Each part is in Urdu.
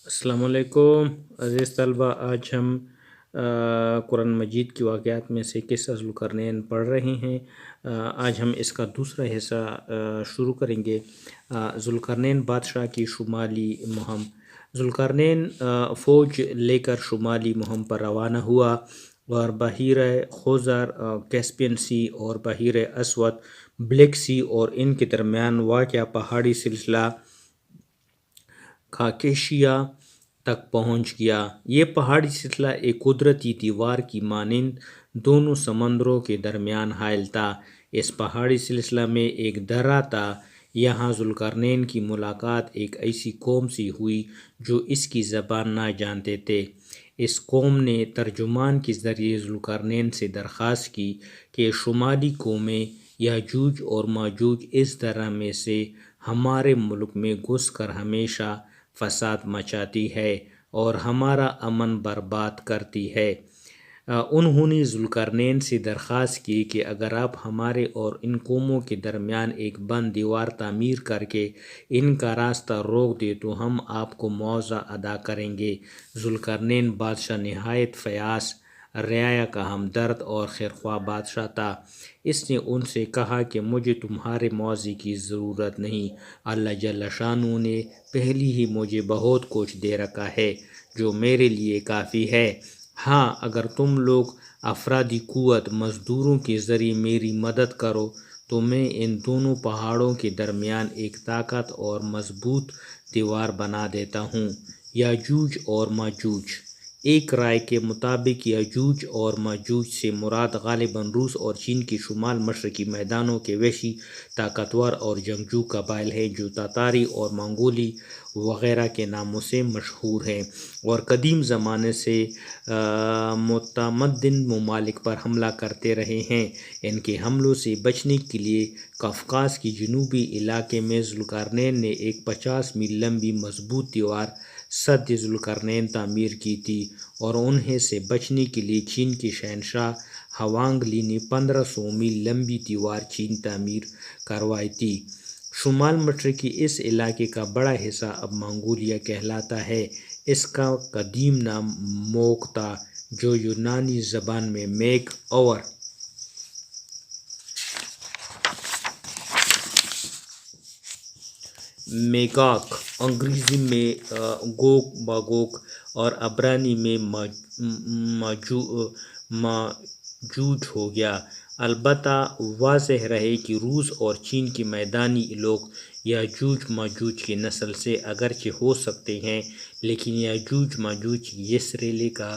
السلام علیکم عزیز طلبہ، آج ہم قرآن مجید کی واقعات میں سے قصہ ذوالقرنین پڑھ رہے ہیں۔ آج ہم اس کا دوسرا حصہ شروع کریں گے۔ ذوالقرنین بادشاہ کی شمالی مہم۔ ذوالقرنین فوج لے کر شمالی مہم پر روانہ ہوا اور بحیرہ خوزر، کیسپین سی اور بحیرہ اسود، بلیک سی اور ان کے درمیان واقع پہاڑی سلسلہ کاکیشیا تک پہنچ گیا۔ یہ پہاڑی سلسلہ ایک قدرتی دیوار کی مانند دونوں سمندروں کے درمیان حائل تھا۔ اس پہاڑی سلسلہ میں ایک درہ تھا۔ یہاں ذوالقرنین کی ملاقات ایک ایسی قوم سے ہوئی جو اس کی زبان نہ جانتے تھے۔ اس قوم نے ترجمان کے ذریعے ذوالقرنین سے درخواست کی کہ شمالی قومیں یاجوج اور ماجوج اس درہ میں سے ہمارے ملک میں گھس کر ہمیشہ فساد مچاتی ہے اور ہمارا امن برباد کرتی ہے۔ انہوں نے ذوالقرنین سے درخواست کی کہ اگر آپ ہمارے اور ان قوموں کے درمیان ایک بند دیوار تعمیر کر کے ان کا راستہ روک دیں تو ہم آپ کو معاوضہ ادا کریں گے۔ ذوالقرنین بادشاہ نہایت فیاض، رعایا کا ہمدرد اور خیرخواہ بادشاہ تھا۔ اس نے ان سے کہا کہ مجھے تمہارے معاوضے کی ضرورت نہیں، اللہ جل شانہ نے پہلے ہی مجھے بہت کچھ دے رکھا ہے جو میرے لیے کافی ہے۔ ہاں، اگر تم لوگ افرادی قوت مزدوروں کے ذریعے میری مدد کرو تو میں ان دونوں پہاڑوں کے درمیان ایک طاقت اور مضبوط دیوار بنا دیتا ہوں۔ یاجوج اور ماجوج۔ ایک رائے کے مطابق یاجوج اور ماجوج سے مراد غالباً روس اور چین کے شمال مشرقی میدانوں کے وحشی، طاقتور اور جنگجو قبائل ہیں جو تاتاری اور منگولی وغیرہ کے ناموں سے مشہور ہیں اور قدیم زمانے سے متمدن ممالک پر حملہ کرتے رہے ہیں۔ ان کے حملوں سے بچنے کے لیے قفقاز کے جنوبی علاقے میں ذوالقرنین نے ایک 50 میل لمبی مضبوط دیوار سد ذوالقرنین تعمیر کی تھی اور انہیں سے بچنے کے لیے چین کے شہنشاہ ہوانگ لی نے 1500 میل لمبی دیوار چین تعمیر کروائی تھی۔ شمال مشرقی اس علاقے کا بڑا حصہ اب منگولیا کہلاتا ہے۔ اس کا قدیم نام موک تھا جو یونانی زبان میں میک اور میگاک، انگریزی میں گوگ ماگوگ اور عبرانی میں ماجوج ہو گیا۔ البتہ واضح رہے کہ روس اور چین کے میدانی لوگ یاجوج ماجوج کی نسل سے اگرچہ ہو سکتے ہیں، لیکن یاجوج ماجوج کی یہ سریلے کا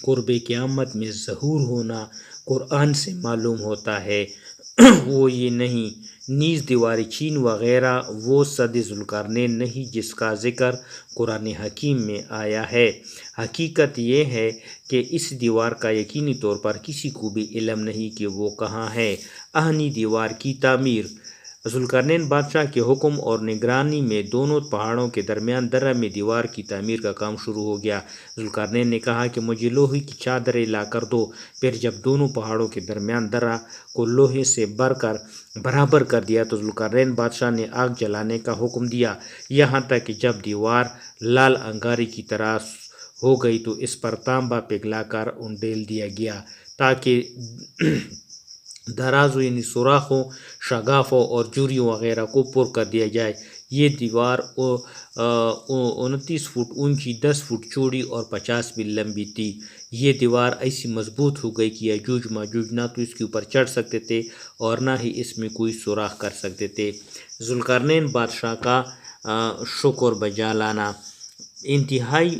قرب قیامت میں ظہور ہونا قرآن سے معلوم ہوتا ہے۔ وہ یہ نہیں، نیز دیوار چین وغیرہ وہ سد ذوالقرنین نہیں جس کا ذکر قرآن حکیم میں آیا ہے۔ حقیقت یہ ہے کہ اس دیوار کا یقینی طور پر کسی کو بھی علم نہیں کہ وہ کہاں ہے۔ اہنی دیوار کی تعمیر۔ ذوالقرنین بادشاہ کے حکم اور نگرانی میں دونوں پہاڑوں کے درمیان درہ میں دیوار کی تعمیر کا کام شروع ہو گیا۔ ذوالقرنین نے کہا کہ مجھے لوہے کی چادریں لا کر دو۔ پھر جب دونوں پہاڑوں کے درمیان درہ کو لوہے سے برابر کر دیا تو ذوالقرنین بادشاہ نے آگ جلانے کا حکم دیا، یہاں تک کہ جب دیوار لال انگارے کی طرح ہو گئی تو اس پر تانبا پگھلا کر انڈیل دیا گیا تاکہ درازوں یعنی سوراخوں، شگافوں اور جوریوں وغیرہ کو پر کر دیا جائے۔ یہ دیوار 29 فٹ اونچی، 10 فٹ چوڑی اور 50 میل لمبی تھی۔ یہ دیوار ایسی مضبوط ہو گئی کہ یاجوج ماجوج نہ تو اس کے اوپر چڑھ سکتے تھے اور نہ ہی اس میں کوئی سوراخ کر سکتے تھے۔ ذوالقرنین بادشاہ کا شکر بجا لانا۔ انتہائی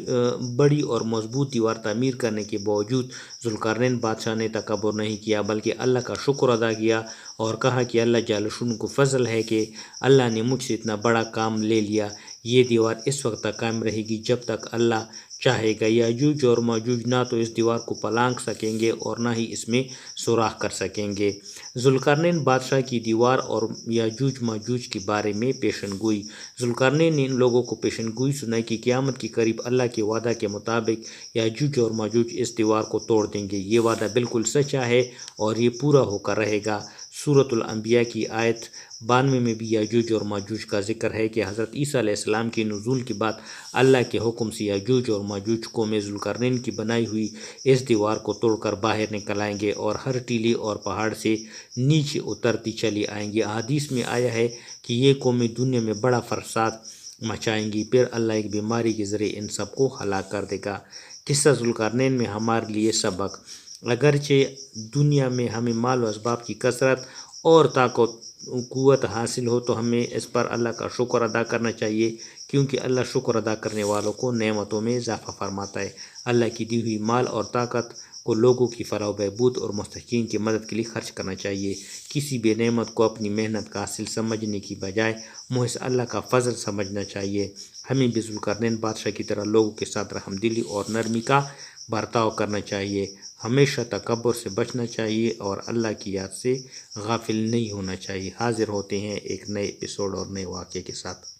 بڑی اور مضبوط دیوار تعمیر کرنے کے باوجود ذوالقرنین بادشاہ نے تکبر نہیں کیا بلکہ اللہ کا شکر ادا کیا اور کہا کہ اللہ جل شانہ کو فضل ہے کہ اللہ نے مجھ سے اتنا بڑا کام لے لیا۔ یہ دیوار اس وقت تک قائم رہے گی جب تک اللہ چاہے گا۔ یاجوج اور ماجوج نہ تو اس دیوار کو پلانگ سکیں گے اور نہ ہی اس میں سوراخ کر سکیں گے۔ ذوالقرنین بادشاہ کی دیوار اور یاجوج ماجوج کے بارے میں پیشن گوئی۔ ذوالقرنین نے ان لوگوں کو پیشن گوئی سنائی کہ قیامت کے قریب اللہ کے وعدہ کے مطابق یاجوج اور ماجوج اس دیوار کو توڑ دیں گے۔ یہ وعدہ بالکل سچا ہے اور یہ پورا ہو کر رہے گا۔ سورۃ الانبیاء کی آیت 92 میں بھی یاجوج اور ماجوج کا ذکر ہے کہ حضرت عیسیٰ علیہ السلام کے نزول کے بعد اللہ کے حکم سے یاجوج اور ماجوج قوم ذوالقرنین کی بنائی ہوئی اس دیوار کو توڑ کر باہر نکل آئیں گے اور ہر ٹیلے اور پہاڑ سے نیچے اترتی چلی آئیں گی۔ احادیث میں آیا ہے کہ یہ قومیں دنیا میں بڑا فساد مچائیں گی، پھر اللہ ایک بیماری کے ذریعے ان سب کو ہلاک کر دے گا۔ قصہ ذوالقرنین میں ہمارے لیے سبق: اگرچہ دنیا میں ہمیں مال و اسباب کی کثرت اور طاقت قوت حاصل ہو تو ہمیں اس پر اللہ کا شکر ادا کرنا چاہیے، کیونکہ اللہ شکر ادا کرنے والوں کو نعمتوں میں اضافہ فرماتا ہے۔ اللہ کی دی ہوئی مال اور طاقت کو لوگوں کی فلاح و بہبود اور مستحقین کی مدد کے لیے خرچ کرنا چاہیے۔ کسی بھی نعمت کو اپنی محنت کا حاصل سمجھنے کی بجائے محض اللہ کا فضل سمجھنا چاہیے۔ ہمیں بھی ذوالقرنین بادشاہ کی طرح لوگوں کے ساتھ رحم دلی اور نرمی کا برتاؤ کرنا چاہیے، ہمیشہ تکبر سے بچنا چاہیے اور اللہ کی یاد سے غافل نہیں ہونا چاہیے۔ حاضر ہوتے ہیں ایک نئے ایپیسوڈ اور نئے واقعے کے ساتھ۔